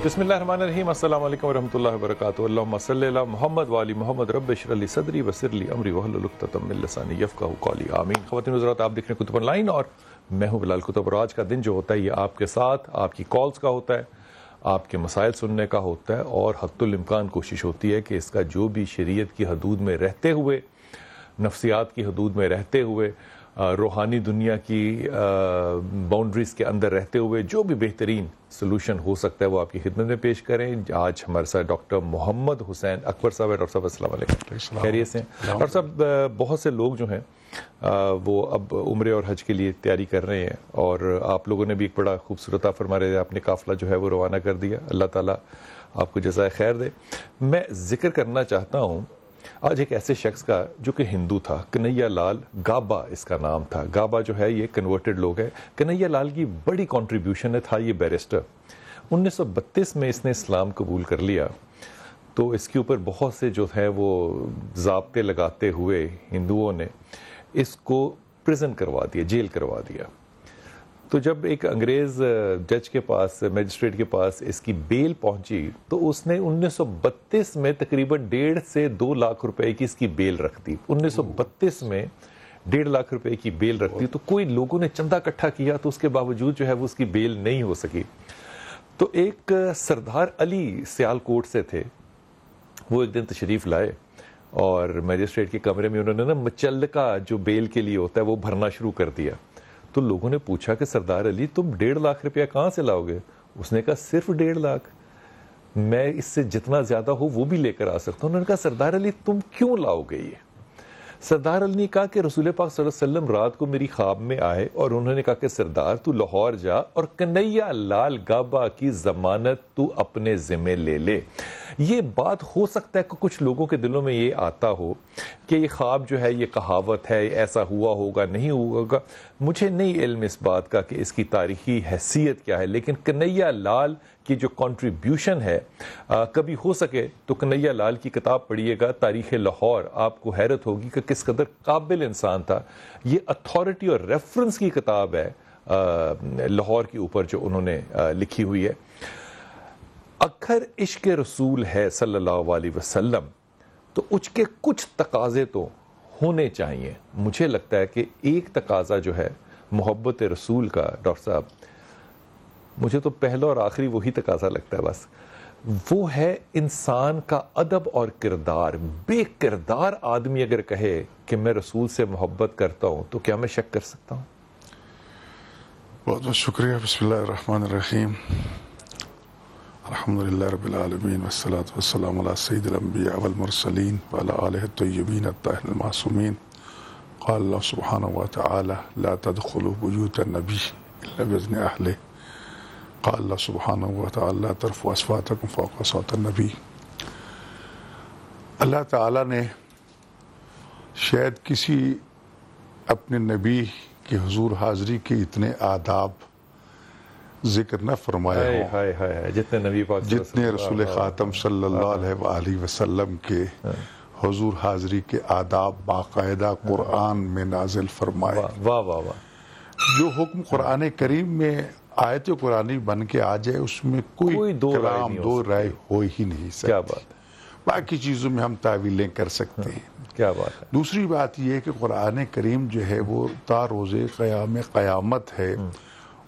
بسم اللہ الرحمن الرحیم، السلام علیکم ورحمۃ اللہ وبرکاتہ۔ اللہم صلی علی محمد وعلی محمد، رب اشرح لی صدری ویسر لی امری واحلل عقدۃ من لسانی یفقہوا قولی، آمین۔ خواتین و حضرات، آپ دیکھ رہے ہیں کتب آن لائن اور میں ہوں بلال کتب، اور آج کا دن جو ہوتا ہے یہ آپ کے ساتھ آپ کی کالز کا ہوتا ہے، آپ کے مسائل سننے کا ہوتا ہے، اور حتی الامکان کوشش ہوتی ہے کہ اس کا جو بھی شریعت کی حدود میں رہتے ہوئے، نفسیات کی حدود میں رہتے ہوئے، روحانی دنیا کی باؤنڈریز کے اندر رہتے ہوئے جو بھی بہترین سلوشن ہو سکتا ہے وہ آپ کی خدمت میں پیش کریں۔ آج ہمارے ساتھ ڈاکٹر محمد حسین اکبر صاحب ہے۔ ڈاکٹر صاحب السلام علیکم، خیریت سے ہیں؟ ڈاکٹر صاحب، بہت سے لوگ جو ہیں وہ اب عمرے اور حج کے لیے تیاری کر رہے ہیں، اور آپ لوگوں نے بھی ایک بڑا خوبصورت فرما رہے ہیں، آپ نے قافلہ جو ہے وہ روانہ کر دیا، اللہ تعالیٰ آپ کو جزائے خیر دے۔ میں ذکر کرنا چاہتا ہوں آج ایک ایسے شخص کا جو کہ ہندو تھا، کنہیا لال گابا اس کا نام تھا۔ گابا جو ہے یہ کنورٹڈ لوگ ہے۔ کنہیا لال کی بڑی کنٹریبیوشن تھا یہ بیرسٹر۔ 1932 میں اس نے اسلام قبول کر لیا، تو اس کے اوپر بہت سے جو ہے وہ ضابطے لگاتے ہوئے ہندوؤں نے اس کو پریزن کروا دیا، جیل کروا دیا۔ تو جب ایک انگریز جج کے پاس، میجسٹریٹ کے پاس اس کی بیل پہنچی تو اس نے 1932 میں تقریباً 1.5 سے 2 لاکھ روپے کی اس کی بیل رکھ دی۔ 1932 میں 1.5 لاکھ روپے کی بیل رکھ دی، تو کوئی لوگوں نے چندہ اکٹھا کیا تو اس کے باوجود جو ہے وہ اس کی بیل نہیں ہو سکی۔ تو ایک سردار علی سیالکوٹ سے تھے، وہ ایک دن تشریف لائے اور میجسٹریٹ کے کمرے میں انہوں نے نا مچلقہ جو بیل کے لیے ہوتا ہے وہ بھرنا شروع کر دیا۔ تو لوگوں نے پوچھا کہ سردار علی تم 1.5 لاکھ روپیہ کہاں سے لاؤ گے؟ اس نے کہا صرف 1.5 لاکھ، میں اس سے جتنا زیادہ ہو وہ بھی لے کر آ سکتا ہوں۔ انہوں نے کہا سردار علی تم کیوں لاؤ گے یہ؟ سردار علی نے کہا کہ رسول پاک صلی اللہ علیہ وسلم رات کو میری خواب میں آئے اور انہوں نے کہا کہ سردار تو لاہور جا اور کنہیا لال گابا کی ضمانت تو اپنے ذمہ لے لے۔ یہ بات ہو سکتا ہے کہ کچھ لوگوں کے دلوں میں یہ آتا ہو کہ یہ خواب جو ہے یہ کہاوت ہے، ایسا ہوا ہوگا نہیں ہوگا، مجھے نہیں علم اس بات کا کہ اس کی تاریخی حیثیت کیا ہے، لیکن کنہیا لال کی جو کنٹریبیوشن ہے، کبھی ہو سکے تو کنہیا لال کی کتاب پڑھیے گا، تاریخ لاہور، آپ کو حیرت ہوگی کہ کس قدر قابل انسان تھا۔ یہ اتھارٹی اور ریفرنس کی کتاب ہے لاہور کے اوپر جو انہوں نے لکھی ہوئی ہے۔ اگر عشق رسول ہے صلی اللہ علیہ وسلم تو اس کے کچھ تقاضے تو ہونے چاہیے۔ مجھے لگتا ہے کہ ایک تقاضا جو ہے محبت رسول کا، ڈاکٹر صاحب، مجھے تو پہلا اور آخری وہی تقاضا لگتا ہے بس، وہ ہے انسان کا ادب اور کردار۔ بے کردار آدمی اگر کہے کہ میں رسول سے محبت کرتا ہوں تو کیا میں شک کر سکتا ہوں؟ بہت بہت شکریہ۔ بسم اللہ الرحمن الرحیم، الحمدللہ رب العالمین، والصلاة والسلام علی سید الانبیاء والمرسلین وعلی آلہ الطیبین الطاہرین المعصومین۔ قال اللہ سبحانہ وتعالی لا تدخلوا بیوت النبی الا باذن اہلہ۔ قال اللہ سبحانہ وتعالی لا ترفعوا اصواتکم فوق صوت النبی۔ اللہ تعالیٰ نے شاید کسی اپنے نبی کے حضور حاضری کے اتنے آداب ذکر نہ فرمائے ہوں جتنے نبی پاک جتنے رسول خاتم صلی اللہ علیہ وآلہ وسلم کے حضور حاضری کے آداب باقاعدہ قرآن میں نازل فرمائے۔ واہ واہ واہ۔ جو حکم قرآن کریم میں آیت قرآنی بن کے آ جائے اس میں کوئی کلام دو رائے ہو ہی نہیں سکتی۔ کیا بات ہے۔ باقی چیزوں میں ہم تعویلیں کر سکتے ہیں۔ کیا بات ہے۔ دوسری بات یہ ہے کہ قرآن کریم جو ہے وہ تا روز قیامت ہے،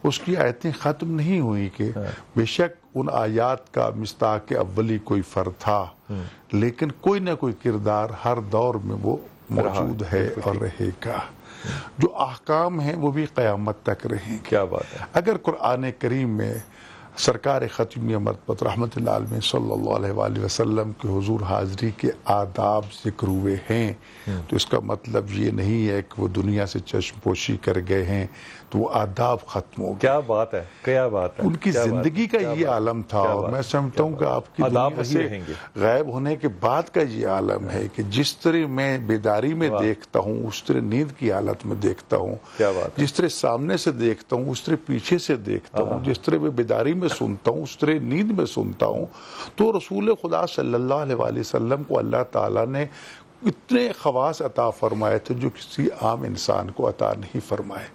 اس کی آیتیں ختم نہیں ہوئی کہ بے شک ان آیات کا مصداق اولی کوئی فرد تھا، لیکن کوئی نہ کوئی کردار ہر دور میں وہ موجود ہے اور رہے گا۔ جو احکام ہیں وہ بھی قیامت تک رہیں گے۔ کیا بات ہے۔ اگر قرآن کریم میں سرکار ختمی مرتبہ رحمت اللہ علیہ صلی اللہ علیہ وآلہ وسلم کے حضور حاضری کے آداب ذکر ہوئے ہیں تو اس کا مطلب یہ نہیں ہے کہ وہ دنیا سے چشم پوشی کر گئے ہیں تو وہ آداب ختم ہو گئے۔ کیا بات ہے، کیا بات ہے۔ ان کی زندگی کا یہ عالم تھا، اور میں سمجھتا ہوں کہ آپ کی دنیا سے غائب ہونے کے بعد کا یہ عالم ہے کہ جس طرح میں بیداری میں دیکھتا ہوں اس طرح نیند کی حالت میں دیکھتا ہوں، جس طرح سامنے سے دیکھتا ہوں اس طرح پیچھے سے دیکھتا ہوں، جس طرح میں بیداری میں سنتا ہوں اس طرح نیند میں سنتا ہوں۔ تو رسول خدا صلی اللہ علیہ وسلم کو اللہ تعالیٰ نے اتنے خواص عطا فرمائے تھے جو کسی عام انسان کو عطا نہیں فرمائے.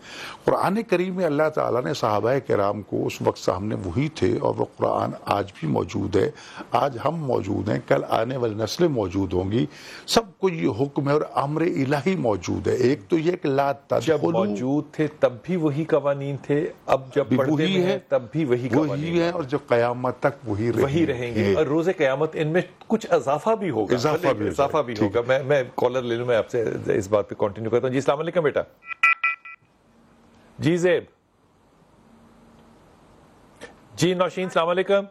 قرآن کریم میں اللہ تعالیٰ نے صحابہ کرام کو اس وقت سامنے وہی تھے، اور وہ قرآن آج بھی موجود ہے. آج ہم موجود ہیں، کل آنے والی نسلیں موجود ہوں گی. سب کو یہ حکم ہے اور امر الہی موجود ہے. ایک تو یہ کہ لا جب تدخلوا، موجود تھے تب بھی وہی قوانین تھے، اب جب بھی پردے وہی میں ہے، ہیں تب بھی وہی قوانین وہی ہے، اور جو قیامت تک وہی رہیں گے، اور روز قیامت ان میں کچھ اضافہ بھی ہوگا. اضافہ بھی ہوگا. میں کالر لے لوں، میں آپ سے اس بات پہ کنٹینیو کرتا ہوں. جی السلام علیکم بیٹا. جی زیب. جی نوشین السلام علیکم.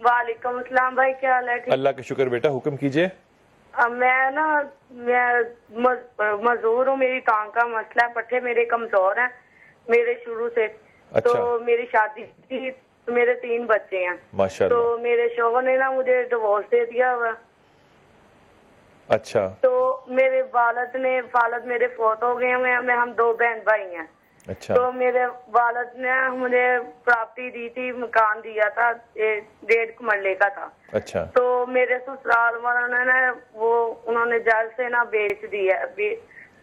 وعلیکم السلام بھائی، کیا حال ہے؟ ٹھیک. اللہ کا شکر بیٹا، حکم کیجئے. میں مزدور ہوں، میری ٹانگ کا مسئلہ ہے، پٹھے میرے کمزور ہیں میرے شروع سے. تو میری شادی تھی، میرے 3 بچے ہیں ماشاءاللہ. تو میرے شوہر نے نا مجھے ڈیورس دے دیا ہوا. اچھا. تو میرے والد میرے فوت ہو گئے ہیں، ہم 2 بہن بھائی ہیں. اچھا. تو میرے والد نے مجھے پراپرٹی دی تھی، مکان دیا تھا 1.5 مرلے کا تھا. اچھا. تو میرے سسرال والوں نے انہوں نے جج سے نا بیچ دیا.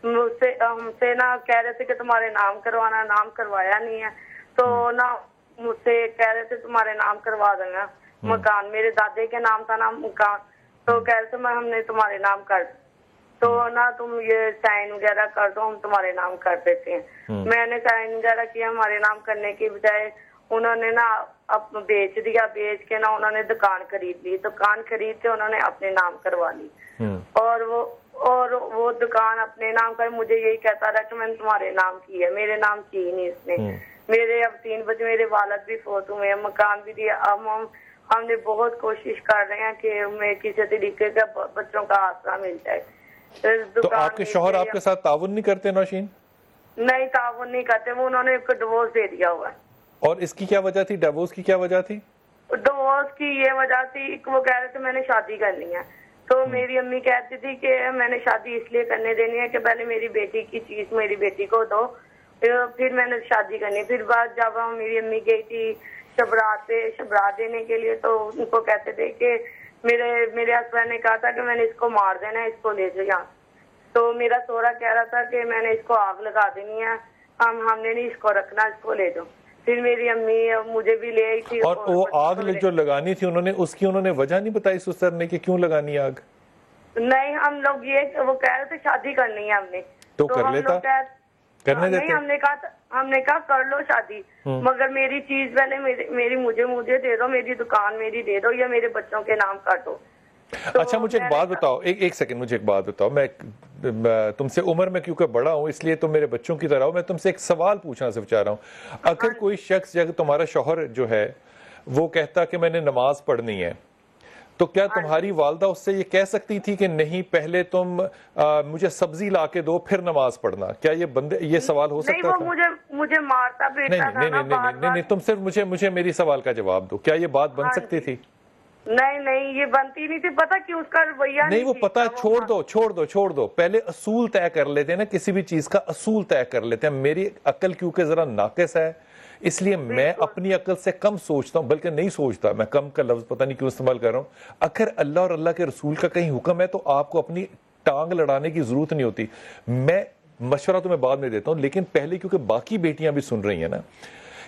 ہم سے نا کہہ رہے تھے کہ تمہارے نام کروانا، نام کروایا نہیں ہے. تو نا مجھ سے کہہ رہے تھے تمہارے نام کروا دیں گا مکان. میرے دادے کے نام تھا نا مکان، تو کہہ رہے تھے ہم نے تمہارے نام کر، تو نا تم یہ سائن وغیرہ کر دو، ہم تمہارے نام کر دیتے ہیں. میں نے سائن وغیرہ کیا، ہمارے نام کرنے کی بجائے انہوں نے نا بیچ دیا. بیچ کے نا انہوں نے دکان خرید لی. دکان خرید کے انہوں نے اپنے نام کروا لی. اور وہ دکان اپنے نام کر، مجھے یہی کہتا رہا کہ میں نے تمہارے نام کی ہے. میرے نام کی نہیں اس نے. میرے اب 3 بچے، میرے والد بھی فوت ہوئے ہیں، مکان بھی دیا. اب ہم نے بہت کوشش کر رہے ہیں کہ ہمیں کسی طریقے کا بچوں کا آسرا مل جائے. تو آپ کے شوہر آپ کے ساتھ تعاون نہیں کرتے نوشین؟ نہیں، تعاون نہیں کرتے. وہ انہوں نے ڈیورس دے دیا ہوا ہے. اور اس کی کیا وجہ تھی؟ ڈیورس کی کیا وجہ تھی؟ ڈیورس کی یہ وجہ تھی کہ وہ کہہ رہے تھے میں نے شادی کرنی ہے. تو میری امی کہتی تھی کہ میں نے شادی اس لیے کرنے دینی ہے کہ پہلے میری بیٹی کی چیز میری بیٹی کو دو، پھر میں نے شادی کرنی. پھر بعد جب میری امی گئی تھی شبرات دینے کے لیے، تو ان کو کہتے تھے کہ میرے ہسبینڈ نے کہا تھا کہ میں نے اس کو مار دینا ہے، اس کو لے جاؤ. تو میرا سوہرا کہہ رہا تھا کہ میں نے اس کو آگ لگا دینی ہے، ہم نے نہیں اس کو رکھنا، اس کو لے دو. پھر میری امی مجھے بھی لے آئی تھی. اور وہ آگ جو لگانی تھی انہوں نے وجہ نہیں بتائی سسر نے کہ کیوں لگانی آگ؟ نہیں، ہم لوگ وہ کہہ رہے تھے شادی کرنی ہے ہم نے. تو کر لیتا، کرنے دیتے. نہیں، ہم نے کہا کر لو شادی، مگر میری چیز پہلے مجھے دے دو، میری دکان میری دے دو، یا میرے بچوں کے نام کر دو. اچھا مجھے ایک بات بتاؤ، ایک سیکنڈ، مجھے ایک بات بتاؤ. میں تم سے عمر میں کیونکہ بڑا ہوں اس لیے تم میرے بچوں کی طرح ہو. میں تم سے ایک سوال پوچھنا سے چاہ رہا ہوں. اگر کوئی شخص جب تمہارا شوہر جو ہے وہ کہتا کہ میں نے نماز پڑھنی ہے، تو کیا تمہاری والدہ اس سے یہ کہہ سکتی تھی کہ نہیں پہلے تم مجھے سبزی لا کے دو پھر نماز پڑھنا؟ کیا یہ سوال ہو سکتا تھا؟ نہیں، وہ مجھے مارتا پیٹتا تھا نا. نہیں، تم صرف مجھے میری سوال کا جواب دو. کیا یہ بات بن سکتی تھی؟ نہیں، یہ بنتی نہیں تھی. پتا کہ اس کا رویہ نہیں، وہ پتا چھوڑ دو. پہلے اصول طے کر لیتے ہیں نا، کسی بھی چیز کا اصول طے کر لیتے ہیں. میری عقل کیونکہ ذرا ناقص ہے، اس لیے میں اپنی عقل سے کم سوچتا ہوں، بلکہ نہیں سوچتا. میں کم کا لفظ پتہ نہیں کیوں استعمال کر رہا ہوں. اگر اللہ اور اللہ کے رسول کا کہیں حکم ہے تو آپ کو اپنی ٹانگ لڑانے کی ضرورت نہیں ہوتی. میں مشورہ تو میں بعد میں دیتا ہوں، لیکن پہلے کیونکہ باقی بیٹیاں بھی سن رہی ہیں نا،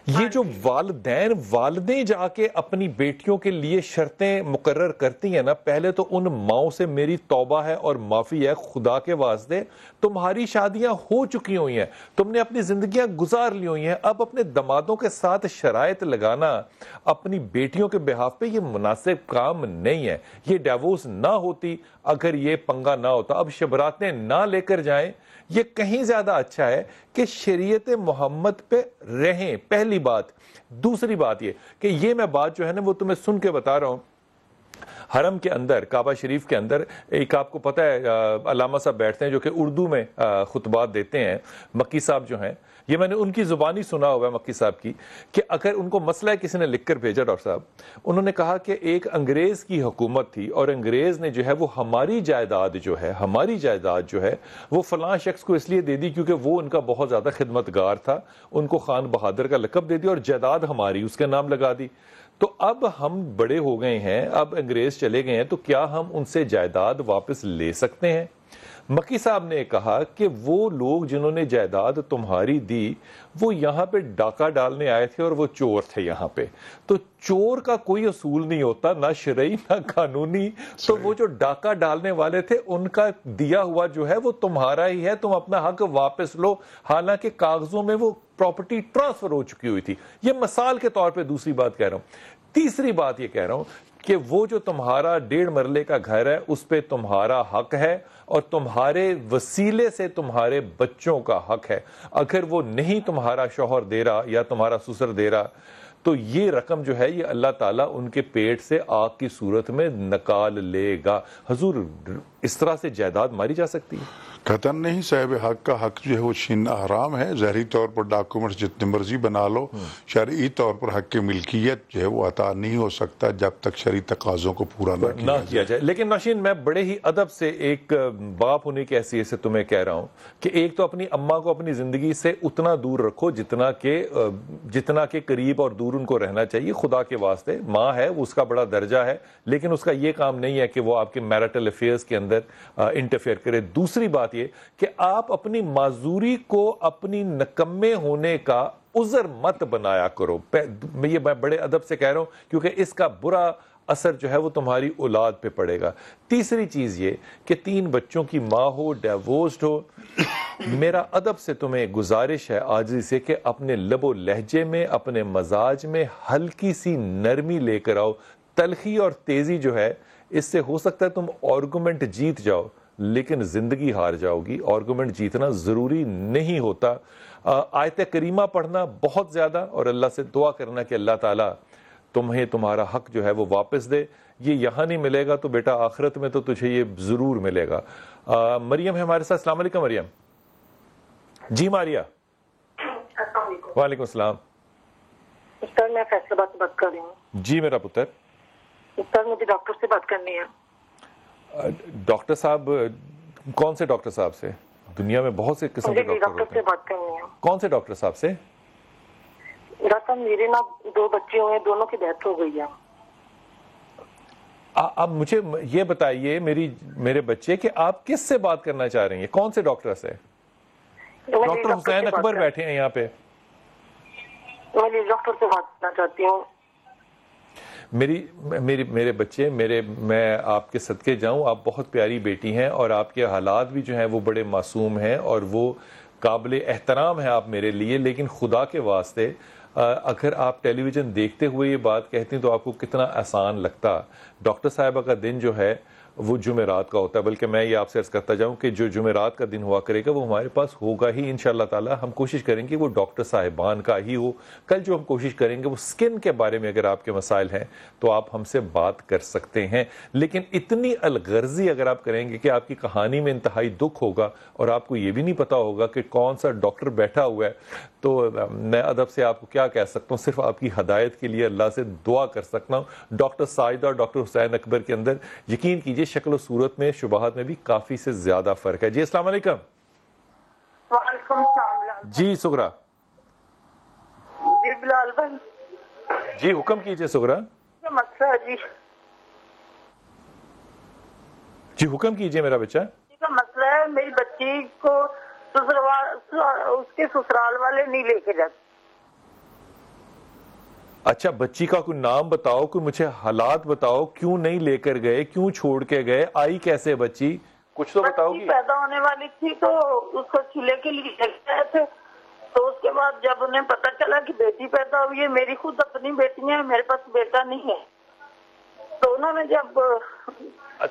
یہ جو والدیں جا کے اپنی بیٹیوں کے لیے شرطیں مقرر کرتی ہیں نا، پہلے تو ان ماؤں سے میری توبہ ہے اور معافی ہے. خدا کے واسطے تمہاری شادیاں ہو چکی ہوئی ہیں، تم نے اپنی زندگیاں گزار لی ہوئی ہیں. اب اپنے دمادوں کے ساتھ شرائط لگانا اپنی بیٹیوں کے بہاف پہ یہ مناسب کام نہیں ہے. یہ ڈیورس نہ ہوتی اگر یہ پنگا نہ ہوتا. اب شبراتیں نہ لے کر جائیں، یہ کہیں زیادہ اچھا ہے کہ شریعت محمد پہ رہیں. پہلی بات. دوسری بات یہ کہ یہ میں بات جو ہے نا وہ تمہیں سن کے بتا رہا ہوں. حرم کے اندر، کعبہ شریف کے اندر، ایک آپ کو پتہ ہے علامہ صاحب بیٹھتے ہیں جو کہ اردو میں خطبات دیتے ہیں. مکی صاحب جو ہیں، یہ میں نے ان کی زبانی سنا ہوا ہے مکی صاحب کی، کہ اگر ان کو مسئلہ کسی نے لکھ کر بھیجا ڈاکٹر صاحب، انہوں نے کہا کہ ایک انگریز کی حکومت تھی اور انگریز نے جو ہے وہ ہماری جائیداد جو ہے وہ فلاں شخص کو اس لیے دے دی کیونکہ وہ ان کا بہت زیادہ خدمتگار تھا. ان کو خان بہادر کا لقب دے دیا اور جائیداد ہماری اس کے نام لگا دی. تو اب ہم بڑے ہو گئے ہیں، اب انگریز چلے گئے ہیں، تو کیا ہم ان سے جائیداد واپس لے سکتے ہیں؟ مکی صاحب نے کہا کہ وہ لوگ جنہوں نے جائیداد تمہاری دی وہ یہاں پہ ڈاکہ ڈالنے آئے تھے اور وہ چور تھے یہاں پہ. تو چور کا کوئی اصول نہیں ہوتا، نہ شرعی نہ قانونی. تو وہ جو ڈاکہ ڈالنے والے تھے ان کا دیا ہوا جو ہے وہ تمہارا ہی ہے، تم اپنا حق واپس لو، حالانکہ کاغذوں میں وہ پراپرٹی ٹرانسفر ہو چکی ہوئی تھی. یہ مثال کے طور پہ دوسری بات کہہ رہا ہوں. تیسری بات یہ کہہ رہا ہوں کہ وہ جو تمہارا 1.5 مرلے کا گھر ہے اس پہ تمہارا حق ہے اور تمہارے وسیلے سے تمہارے بچوں کا حق ہے. اگر وہ نہیں تمہارا شوہر دے رہا یا تمہارا سسر دے رہا تو یہ رقم جو ہے یہ اللہ تعالیٰ ان کے پیٹ سے آگ کی صورت میں نکال لے گا. حضور اس طرح سے جائیداد ماری جا سکتی ہے؟ قطعاً نہیں. صاحب حق کا حق جو ہے وہ چھیننا حرام ہے. ظاہری طور پر ڈاکومنٹس جتنے مرضی بنا لو، شرعی طور پر حق کی ملکیت جو ہے وہ عطا نہیں ہو سکتا جب تک شرعی تقاضوں کو پورا نہ کیا جائے. لیکن نوشین میں بڑے ہی ادب سے ایک باپ ہونے کی حیثیت سے تمہیں کہہ رہا ہوں کہ ایک تو اپنی اماں کو اپنی زندگی سے اتنا دور رکھو جتنا کہ قریب اور دور ان کو رہنا چاہیے. خدا کے واسطے ماں ہے، وہ اس کا بڑا درجہ ہے، لیکن اس کا یہ کام نہیں ہے کہ وہ آپ کے میرٹل افیئرز کے اندر انٹرفیئر کرے. دوسری بات یہ کہ آپ اپنی معذوری کو اپنی نکمے ہونے کا عذر مت بنایا کرو. یہ میں بڑے ادب سے کہہ رہا ہوں کیونکہ اس کا برا اثر جو ہے وہ تمہاری اولاد پہ پڑے گا. تیسری چیز یہ کہ 3 بچوں کی ماں ہو، ڈیورسڈ ہو، میرا ادب سے تمہیں گزارش ہے عاجزی سے کہ اپنے لب و لہجے میں، اپنے مزاج میں ہلکی سی نرمی لے کر آؤ. تلخی اور تیزی جو ہے اس سے ہو سکتا ہے تم آرگومنٹ جیت جاؤ لیکن زندگی ہار جاؤ گی. آرگومنٹ جیتنا ضروری نہیں ہوتا. آیت کریمہ پڑھنا بہت زیادہ اور اللہ سے دعا کرنا کہ اللہ تعالیٰ تمہیں تمہارا حق جو ہے وہ واپس دے. یہ یہاں نہیں ملے گا تو بیٹا آخرت میں تو تجھے یہ ضرور ملے گا. مریم ہے ہمارے ساتھ. السلام علیکم مریم. جی ماریا. وعلیکم السلام. سر میں فیصلہ بات کر رہی ہوں. جی میرا پتر. سر مجھے ڈاکٹر سے بات کرنی ہے. ڈاکٹر صاحب کون سے ڈاکٹر صاحب سے؟ دنیا میں بہت سے قسم کے ڈاکٹر ہوتے ہیں. بات کرنی ہے. کون سے ڈاکٹر صاحب سے؟ ڈاکٹر میرے نا 2 بچے ہوئے، دونوں کی ڈیتھ ہو گئی ہے. اب مجھے یہ بتائیے میرے بچے کہ آپ کس سے بات کرنا چاہ رہی ہیں؟ کون سے ڈاکٹر سے؟ ڈاکٹر حسین اکبر بیٹھے ہیں یہاں پہ. میں ڈاکٹر سے بات کرنا چاہتی ہوں. میرے بچے میں آپ کے صدقے جاؤں. آپ بہت پیاری بیٹی ہیں اور آپ کے حالات بھی جو ہیں وہ بڑے معصوم ہیں اور وہ قابل احترام ہیں آپ میرے لیے. لیکن خدا کے واسطے اگر آپ ٹیلی ویژن دیکھتے ہوئے یہ بات کہتے ہیں تو آپ کو کتنا آسان لگتا. ڈاکٹر صاحبہ کا دن جو ہے وہ جمعرات کا ہوتا ہے، بلکہ میں یہ آپ سے عرض کرتا جاؤں کہ جو جمعرات کا دن ہوا کرے گا وہ ہمارے پاس ہوگا ہی انشاءاللہ تعالی. ہم کوشش کریں گے وہ ڈاکٹر صاحبان کا ہی ہو. کل جو ہم کوشش کریں گے وہ سکن کے بارے میں اگر آپ کے مسائل ہیں تو آپ ہم سے بات کر سکتے ہیں. لیکن اتنی الغرضی اگر آپ کریں گے کہ آپ کی کہانی میں انتہائی دکھ ہوگا اور آپ کو یہ بھی نہیں پتا ہوگا کہ کون سا ڈاکٹر بیٹھا ہوا ہے، تو میں ادب سے آپ کو کیا کہہ سکتا ہوں، صرف آپ کی ہدایت کے لیے اللہ سے دعا کر سکتا ہوں. ڈاکٹر ساجدہ اور ڈاکٹر حسین اکبر کے اندر یقین کیجئے شکل و صورت میں شبہات میں بھی کافی سے زیادہ فرق ہے. جی السلام علیکم. وعلیکم السلام. جی سغرا. جی بلال بھائی. جی حکم کیجئے سغرا. مسئلہ جی حکم کیجئے میرا بچہ. مسئلہ ہے میری بچی کو اس کے سسرال والے نہیں لے کے جاتے. اچھا بچی کا کوئی نام بتاؤ، کوئی مجھے حالات بتاؤ، کیوں نہیں لے کر گئے، کیوں چھوڑ کے گئے، آئی کیسے بچی، کچھ تو بتاؤ گی. پیدا ہونے والی تھی تو اس کو چولہے کے لیے لے گئے تھے. تو اس کے بعد جب انہیں پتا چلا کہ بیٹی پیدا ہوئی ہے، میری خود اپنی بیٹی ہے، میرے پاس بیٹا نہیں ہے، تو انہوں نے جب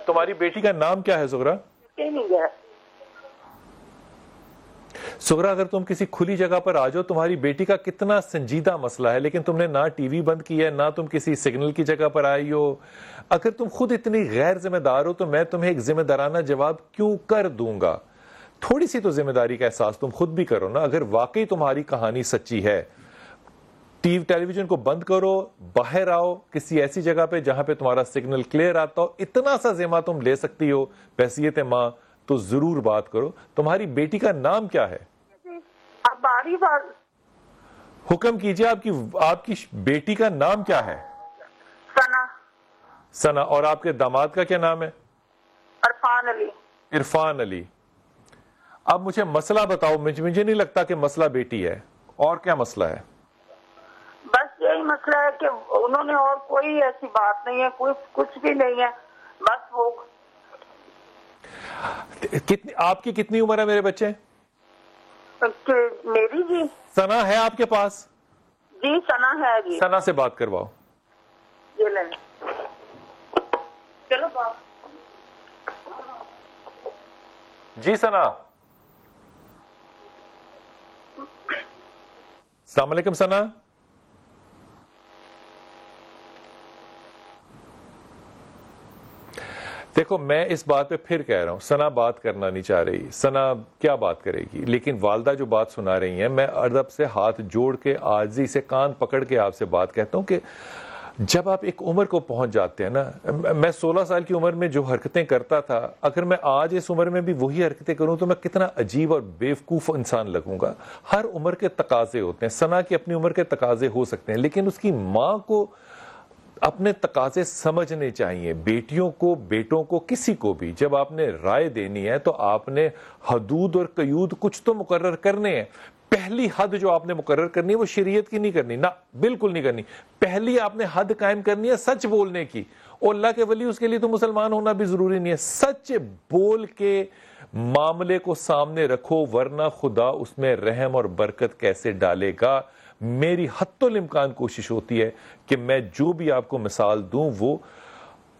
تمہاری بیٹی کا نام کیا ہے سغرا؟ نہیں گیا. سغرا اگر تم کسی کھلی جگہ پر آ جاؤ، تمہاری بیٹی کا کتنا سنجیدہ مسئلہ ہے، لیکن تم نے نہ ٹی وی بند کی ہے، نہ تم کسی سگنل کی جگہ پر آئی ہو. اگر تم خود اتنی غیر ذمہ دار ہو تو میں تمہیں ایک ذمہ دارانہ جواب کیوں کر دوں گا. تھوڑی سی تو ذمہ داری کا احساس تم خود بھی کرو نا. اگر واقعی تمہاری کہانی سچی ہے، ٹیلی ویژن کو بند کرو، باہر آؤ کسی ایسی جگہ پہ جہاں پہ تمہارا سگنل کلیئر آتا ہو. اتنا سا ذمہ تم لے سکتی ہو بحیثیت ماں تو ضرور بات کرو. تمہاری بیٹی کا نام کیا ہے؟ باری بار حکم کیجئے. آپ کی بیٹی کا نام کیا ہے؟ ثنا. ثنا. اور آپ کے داماد کا کیا نام ہے؟ عرفان علی. عرفان علی. اب مجھے مسئلہ بتاؤ. مجھے نہیں لگتا کہ مسئلہ بیٹی ہے. اور کیا مسئلہ ہے؟ بس یہی مسئلہ ہے کہ انہوں نے اور کوئی ایسی بات نہیں ہے, کوئی کچھ بھی نہیں ہے, بس وہ. آپ کی کتنی عمر ہے میرے بچے؟ میری جی ثنا ہے آپ کے پاس؟ جی ثنا ہے جی. ثنا سے بات کرواؤ. یہ لیں چلو بات. جی ثنا. السلام علیکم ثنا. دیکھو میں اس بات پہ پھر کہہ رہا ہوں, ثنا بات کرنا نہیں چاہ رہی. ثنا کیا بات کرے گی؟ لیکن والدہ جو بات سنا رہی ہیں, میں ادب سے ہاتھ جوڑ کے عاجزی سے کان پکڑ کے آپ سے بات کہتا ہوں کہ جب آپ ایک عمر کو پہنچ جاتے ہیں نا, میں 16 سال کی عمر میں جو حرکتیں کرتا تھا, اگر میں آج اس عمر میں بھی وہی حرکتیں کروں تو میں کتنا عجیب اور بیوقوف انسان لگوں گا. ہر عمر کے تقاضے ہوتے ہیں. ثنا کی اپنی عمر کے تقاضے ہو سکتے ہیں, لیکن اس کی ماں کو اپنے تقاضے سمجھنے چاہیے. بیٹیوں کو, بیٹوں کو, کسی کو بھی جب آپ نے رائے دینی ہے تو آپ نے حدود اور قیود کچھ تو مقرر کرنے ہیں. پہلی حد جو آپ نے مقرر کرنی ہے وہ شریعت کی نہیں کرنی, نہ بالکل نہیں کرنی. پہلی آپ نے حد قائم کرنی ہے سچ بولنے کی. اور اللہ کے ولی, اس کے لیے تو مسلمان ہونا بھی ضروری نہیں ہے. سچ بول کے معاملے کو سامنے رکھو, ورنہ خدا اس میں رحم اور برکت کیسے ڈالے گا. میری حتی الامکان کوشش ہوتی ہے کہ میں جو بھی آپ کو مثال دوں وہ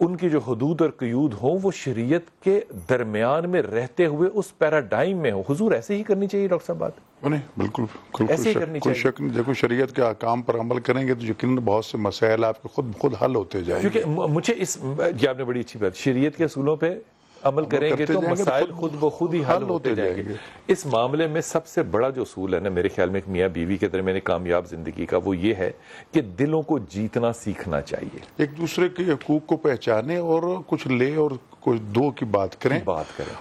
ان کی جو حدود اور قیود ہوں وہ شریعت کے درمیان میں رہتے ہوئے اس پیراڈائم میں ہو. حضور ایسے ہی کرنی چاہیے ڈاکٹر صاحب بات. نہیں بالکل ایسے ہی کرنی کوئی چاہیے. شک نہیں. دیکھو شریعت کے احکام پر عمل کریں گے تو یقیناً بہت سے مسائل آپ کے خود حل ہوتے جائیں گے. کیونکہ مجھے یہ آپ نے بڑی اچھی بات, شریعت کے اصولوں پہ عمل کریں گے تو مسائل خود بخود ہی حل ہوتے جائیں گے. اس معاملے میں سب سے بڑا جو اصول ہے نا میرے خیال میں ایک میاں بیوی کے درمیان کامیاب زندگی کا, وہ یہ ہے کہ دلوں کو جیتنا سیکھنا چاہیے. ایک دوسرے کے حقوق کو پہچانے اور کچھ لے اور کچھ دو کی بات کریں.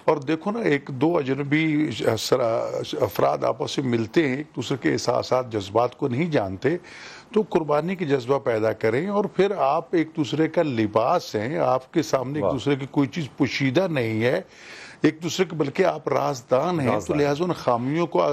اور دیکھو نا, ایک دو اجنبی افراد آپس میں ملتے ہیں, ایک دوسرے کے احساسات جذبات کو نہیں جانتے, تو قربانی کی جذبہ پیدا کریں. اور پھر آپ ایک دوسرے کا لباس ہیں, آپ کے سامنے ایک دوسرے کی کوئی چیز پوشیدہ نہیں ہے ایک دوسرے کے, بلکہ آپ رازدان ہیں. تو لہٰذا ان خامیوں کو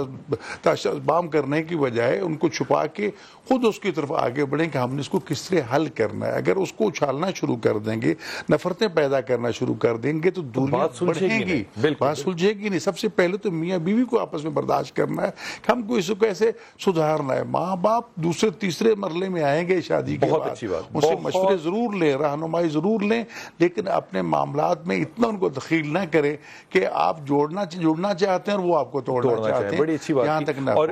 بام کرنے کی بجائے ان کو چھپا کے خود اس کی طرف آگے بڑھیں کہ ہم نے اس کو کس طرح حل کرنا ہے. اگر اس کو اچھالنا شروع کر دیں گے, نفرتیں پیدا کرنا شروع کر دیں گے, تو دوریاں بڑھیں گی, بات سلجھے گی نہیں. سب سے پہلے تو میاں بیوی کو آپس میں برداشت کرنا ہے کہ ہم کو اس کو کیسے سدھارنا ہے. ماں باپ دوسرے تیسرے مرحلے میں آئیں گے شادی کے بعد, ان سے مشورے ضرور لیں, رہنمائی ضرور لیں, لیکن اپنے معاملات میں اتنا ان کو دخیل نہ کریں کہ آپ جوڑنا چاہتے ہیں اور وہ آپ کو توڑنا چاہتے ہیں. بڑی اچھی بات. یہاں تک نہ اور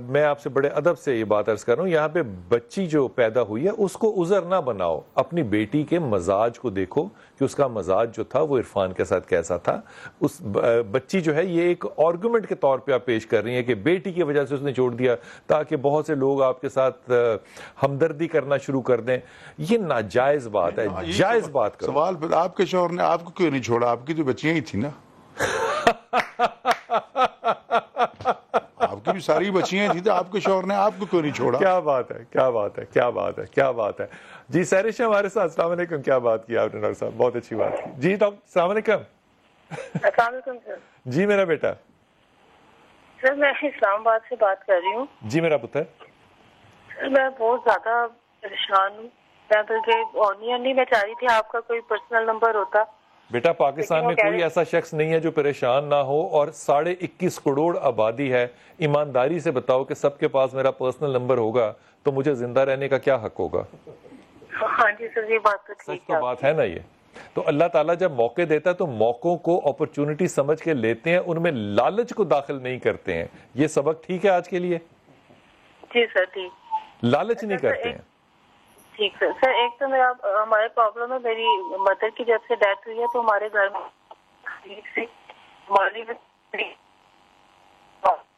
میں آپ سے بڑے ادب سے یہ بات عرض کر رہا ہوں, یہاں پہ بچی جو پیدا ہوئی ہے اس کو عذر نہ بناؤ. اپنی بیٹی کے مزاج کو دیکھو کہ اس کا مزاج جو تھا وہ عرفان کے ساتھ کیسا تھا. اس بچی جو ہے یہ ایک آرگومنٹ کے طور پہ آپ پیش کر رہی ہیں کہ بیٹی کی وجہ سے اس نے چھوڑ دیا تاکہ بہت سے لوگ آپ کے ساتھ ہمدردی کرنا شروع کر دیں. یہ ناجائز بات ہے. جائز بات کرو. سوال پھر آپ کے شوہر نے آپ کو کیوں نہیں چھوڑا؟ آپ کی تو بچیاں ہی تھی نا, آپ کی بھی ساری بچیاں تھیں, تو آپ کے شوہر نے آپ کو کیوں نہیں چھوڑا؟ کیا بات ہے, کیا بات ہے, کیا بات ہے, کیا بات ہے. جی سہرش ہمارے ساتھ. السلام علیکم. کیا بات کی آپ نے ڈاکٹر صاحب, بہت اچھی بات کی. جی ڈاکٹر السلام علیکم. السلام علیکم سر. جی میرا بیٹا. سر میں اسلام آباد سے بات کر رہی ہوں. جی میرا پتر. سر میں بہت زیادہ پریشان ہوں. میں بلکہ اونین نہیں, میں چاہ رہی تھی آپ کا کوئی پرسنل نمبر ہوتا. بیٹا پاکستان میں کوئی ایسا شخص نہیں ہے جو پریشان نہ ہو, اور 21.5 کروڑ آبادی ہے. ایمانداری سے بتاؤ کہ سب کے پاس میرا پرسنل نمبر ہوگا تو مجھے زندہ رہنے کا کیا حق ہوگا؟ ہاں جی سر, یہ بات تو ٹھیک ہے. بات ہے نا یہ. تو اللہ تعالیٰ جب موقع دیتا ہے تو موقعوں کو اپرچونٹی سمجھ کے لیتے ہیں, ان میں لالچ کو داخل نہیں کرتے ہیں. یہ سبق ٹھیک ہے آج کے لیے؟ جی سر ٹھیک. لالچ نہیں کرتے ہیں. ٹھیک سر. سر ایک تو میرا ہمارے پرابلم ہے, میری مدر کی جب سے ڈیتھ ہوئی ہے تو ہمارے گھر میں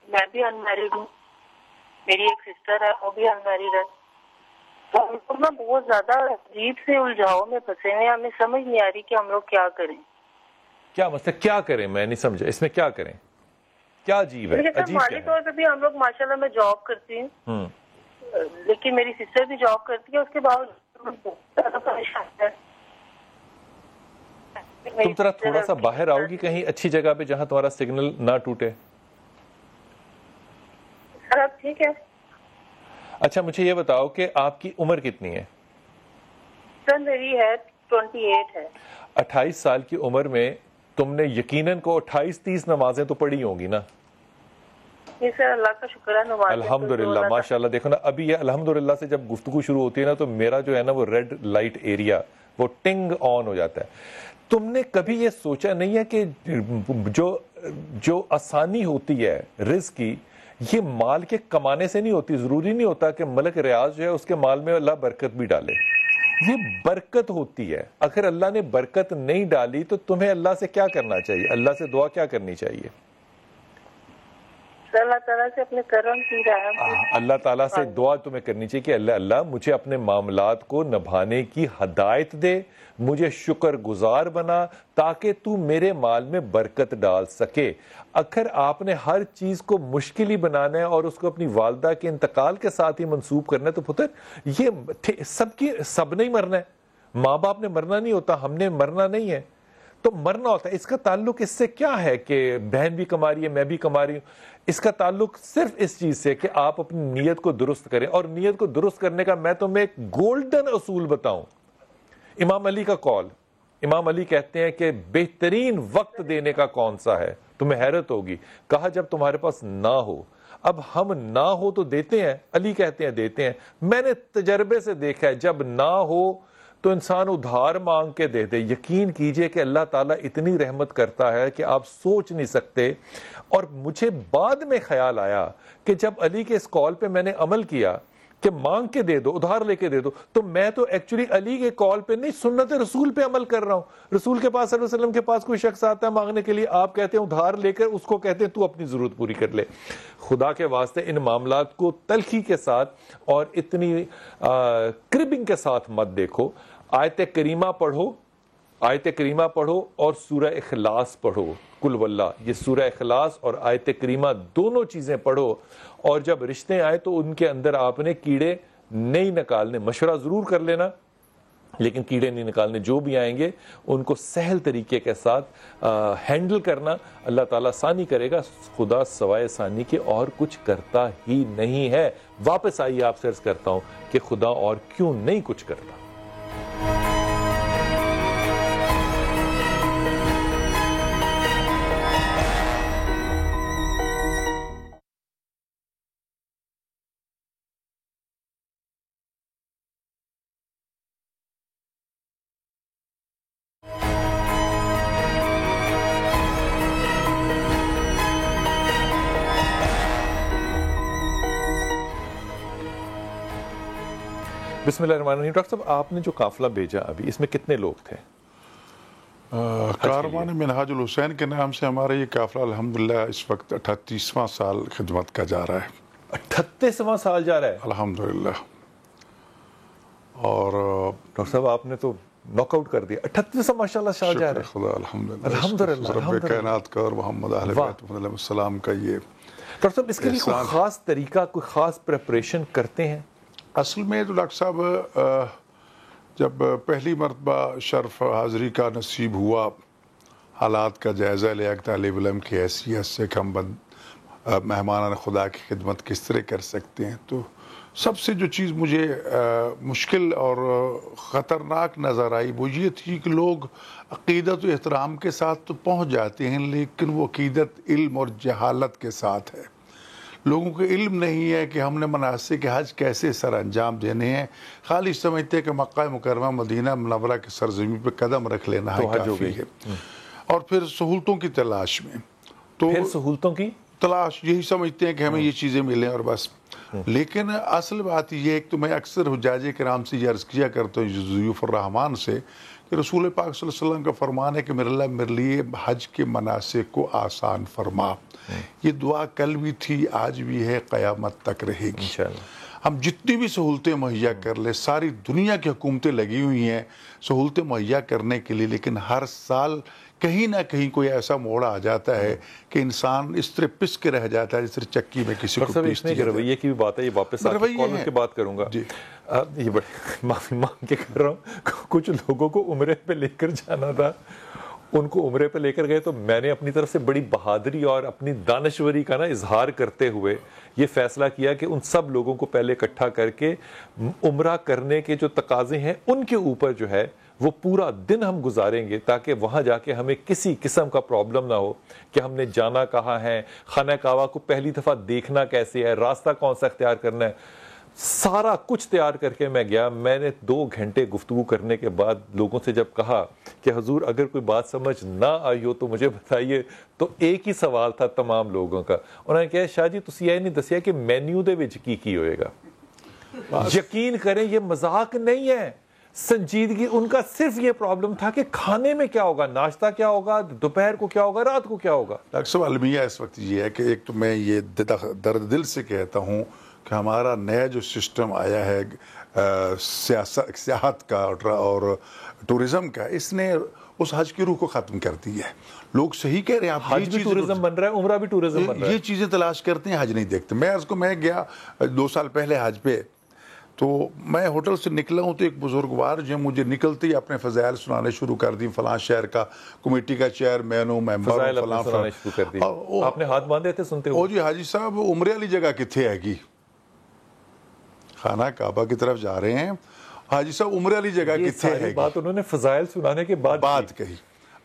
میں بھی انمیرڈ ہوں, میری ایک سسٹر ہے وہ بھی انمیرڈ ہے. ہم لوگ نا بہت زیادہ عجیب سے الجھاؤ میں پھنسے ہوئے, ہمیں سمجھ نہیں آ رہی کہ ہم لوگ کیا کریں. کیا مطلب کیا کریں؟ میں نہیں سمجھا اس میں کیا کریں, کیا عجیب ہے؟ مالی طور پہ بھی ہم لوگ ماشاءاللہ میں جاب کرتی ہوں, لیکن میری سسٹر بھی جاب کرتی ہے, اس کے باوجود بہت زیادہ پریشان ہے. تم ذرا تھوڑا سا باہر آؤ گی کہیں اچھی جگہ پہ جہاں تمہارا سگنل نہ ٹوٹے. سر اب ٹھیک ہے؟ اچھا مجھے یہ بتاؤ کہ آپ کی عمر کتنی ہے؟ سر میری ہے 28 ہے. 28 سال کی عمر میں تم نے یقیناً کو 28-30 نمازیں تو پڑھی ہوں گی نا؟ جی سر اللہ کا شکر ہے. نماز الحمدللہ ماشاءاللہ. دیکھو نا ابھی یہ الحمدللہ سے جب گفتگو شروع ہوتی ہے نا تو میرا جو ہے نا وہ ریڈ لائٹ ایریا وہ ٹنگ آن ہو جاتا ہے. تم نے کبھی یہ سوچا نہیں ہے کہ جو آسانی ہوتی ہے رزق کی یہ مال کے کمانے سے نہیں ہوتی. ضروری نہیں ہوتا کہ ملک ریاض جو ہے اس کے مال میں اللہ برکت بھی ڈالے. یہ برکت ہوتی ہے. اگر اللہ نے برکت نہیں ڈالی تو تمہیں اللہ سے کیا کرنا چاہیے؟ اللہ سے دعا کیا کرنی چاہیے؟ اللہ تعالیٰ سے اپنے کرم کی رحم اللہ تعالیٰ سے دعا تمہیں کرنی چاہیے کہ اللہ مجھے اپنے معاملات کو نبھانے کی ہدایت دے, مجھے شکر گزار بنا تاکہ تو میرے مال میں برکت ڈال سکے. اگر آپ نے ہر چیز کو مشکل ہی بنانا ہے اور اس کو اپنی والدہ کے انتقال کے ساتھ ہی منسوب کرنا ہے تو پتر یہ سب نہیں مرنا ہے. ماں باپ نے مرنا نہیں ہوتا, ہم نے مرنا نہیں ہے تو مرنا ہوتا ہے. اس کا تعلق اس سے کیا ہے کہ بہن بھی کما رہی ہے میں بھی کما رہی ہوں؟ اس کا تعلق صرف اس چیز سے کہ آپ اپنی نیت کو درست کریں. اور نیت کو درست کرنے کا میں تمہیں ایک گولڈن اصول بتاؤں. امام علی کا قول, امام علی کہتے ہیں کہ بہترین وقت دینے کا کون سا ہے؟ تمہیں حیرت ہوگی. کہا جب تمہارے پاس نہ ہو. اب ہم نہ ہو تو دیتے ہیں, علی کہتے ہیں دیتے ہیں. میں نے تجربے سے دیکھا ہے جب نہ ہو تو انسان ادھار مانگ کے دے دے. یقین کیجئے کہ اللہ تعالیٰ اتنی رحمت کرتا ہے کہ آپ سوچ نہیں سکتے. اور مجھے بعد میں خیال آیا کہ جب علی کے اس قول پہ میں نے عمل کیا کہ مانگ کے دے دو, ادھار لے کے دے دو, تو میں تو ایکچولی علی کے قول پہ نہیں سنت رسول پہ عمل کر رہا ہوں. رسول کے پاس صلی اللہ علیہ وسلم کے پاس کوئی شخص آتا ہے مانگنے کے لیے, آپ کہتے ہیں ادھار لے کر, اس کو کہتے ہیں تو اپنی ضرورت پوری کر لے. خدا کے واسطے ان معاملات کو تلخی کے ساتھ اور اتنی کربنگ کے ساتھ مت دیکھو. آیت کریمہ پڑھو, آیت کریمہ پڑھو اور سورہ اخلاص پڑھو, کل واللہ. یہ سورہ اخلاص اور آیت کریمہ دونوں چیزیں پڑھو, اور جب رشتے آئے تو ان کے اندر آپ نے کیڑے نہیں نکالنے. مشورہ ضرور کر لینا لیکن کیڑے نہیں نکالنے. جو بھی آئیں گے ان کو سہل طریقے کے ساتھ ہینڈل کرنا. اللہ تعالیٰ ثانی کرے گا. خدا سوائے ثانی کے اور کچھ کرتا ہی نہیں ہے. واپس آئیے, آپ سے عرض کرتا ہوں کہ خدا اور کیوں نہیں کچھ کرتا. بسم اللہ الرحمن الرحیم. ڈاکٹر صاحب آپ نے جو قافلہ بھیجا ابھی اس میں کتنے لوگ تھے؟ کاروان منہاج الحسین کے نام سے ہمارا یہ قافلہ الحمدللہ اس وقت 38واں سال خدمت کا جا رہا ہے. 38واں سال جا رہا ہے الحمدللہ. اور ڈاکٹر صاحب آپ نے تو ناک آؤٹ کر دیا. 38واں ماشاءاللہ سال جا رہا ہے. خدا الحمدللہ. الحمدللہ. رب کائنات کا اور محمد اہل بیت علیہ السلام کا یہ ڈاکٹر صاحب اس کے لیے کوئی خاص طریقہ, کوئی خاص پریپریشن کرتے ہیں؟ اصل میں تو ڈاکٹر صاحب جب پہلی مرتبہ شرف حاضری کا نصیب ہوا, حالات کا جائزہ لیا کہ طالب علم کی حیثیت سے کہ ہم مہمان خدا کی خدمت کس طرح کر سکتے ہیں, تو سب سے جو چیز مجھے مشکل اور خطرناک نظر آئی وہ یہ تھی کہ لوگ عقیدت و احترام کے ساتھ تو پہنچ جاتے ہیں لیکن وہ عقیدت علم اور جہالت کے ساتھ ہے. لوگوں کو علم نہیں ہے کہ ہم نے مناسک حج کیسے سر انجام دینے ہیں. خالی سمجھتے کہ مکہ مکرمہ مدینہ منورہ کے سرزمین پہ قدم رکھ لینا ہے کافی ہے, اور پھر سہولتوں کی تلاش میں, تو پھر سہولتوں کی تلاش یہی سمجھتے ہیں کہ ہمیں یہ چیزیں ملیں اور بس. لیکن اصل بات یہ ہے کہ میں اکثر حجاج کرام سے یہ عرض کیا کرتا ہوں ضیوف الرحمان سے کہ رسول پاک صلی اللہ علیہ وسلم کا فرمان ہے کہ میرے اللہ میرے لیے حج کے مناسک کو آسان فرما. یہ دعا کل بھی تھی, آج بھی ہے, قیامت تک رہے گی. ہم جتنی بھی سہولتیں مہیا کر لیں, ساری دنیا کی حکومتیں لگی ہوئی ہیں سہولتیں مہیا کرنے کے لیے, لیکن ہر سال کہیں نہ کہیں کوئی ایسا موڑ آ جاتا ہے کہ انسان اس طرح پس کے رہ جاتا ہے جس طرح چکی میں کسی کو پیس دیا. رویے کی بھی بات ہے, یہ واپس کالر کی بات کروں گا. یہ بڑے معافی مانگ کے کر رہا ہوں, کچھ لوگوں کو عمرے پہ لے کر جانا تھا, ان کو عمرے پہ لے کر گئے تو میں نے اپنی طرف سے بڑی بہادری اور اپنی دانشوری کا نا اظہار کرتے ہوئے یہ فیصلہ کیا کہ ان سب لوگوں کو پہلے اکٹھا کر کے عمرہ کرنے کے جو تقاضے ہیں ان کے اوپر جو ہے وہ پورا دن ہم گزاریں گے تاکہ وہاں جا کے ہمیں کسی قسم کا پرابلم نہ ہو کہ ہم نے جانا کہاں ہے, خانہ کعبہ کو پہلی دفعہ دیکھنا کیسے ہے, راستہ کون سا اختیار کرنا ہے. سارا کچھ تیار کر کے میں گیا. میں نے 2 گھنٹے گفتگو کرنے کے بعد لوگوں سے جب کہا کہ حضور اگر کوئی بات سمجھ نہ آئی ہو تو مجھے بتائیے, تو ایک ہی سوال تھا تمام لوگوں کا. انہوں نے کہا شاہ جی تسی یہ نہیں دسیا کہ مینیو دے وچ کی ہوئے گا. یقین کریں یہ مذاق نہیں ہے, سنجیدگی. ان کا صرف یہ پرابلم تھا کہ کھانے میں کیا ہوگا, ناشتہ کیا ہوگا, دوپہر کو کیا ہوگا, رات کو کیا ہوگا. ڈاکٹر صاحب المیہ اس وقت یہ ہے کہ ایک تو میں یہ درد دل سے کہتا ہوں کہ ہمارا نیا جو سسٹم آیا ہے سیاحت کا اور ٹورزم کا, اس نے اس حج کی روح کو ختم کر دی ہے. لوگ صحیح کہہ رہے ہیں, آپ حج بھی ٹورزم بن رہا ہے, عمرہ بھی ٹورزم بن رہا ہے. یہ چیزیں تلاش کرتے ہیں, حج نہیں دیکھتے. میں گیا 2 سال پہلے حج پہ, تو میں ہوٹل سے نکلا ہوں تو ایک بزرگوار جو مجھے نکلتے ہی اپنے فضائل سنانے شروع کر دی. فلاں شہر کا کمیٹی کا چیئرمین ہوں, ممبر ہوں, فلاں سنانے شروع کر دی. آپ نے ہاتھ باندھے تھے سنتے او جی حاجی صاحب عمرے والی جگہ کتنے ہے گی, خانہ کعبہ کی طرف جا رہے ہیں, حاجی صاحب عمرے والی جگہ کتنے ہے گی. بات انہوں نے فضائل سنانے کے بعد بات کہی.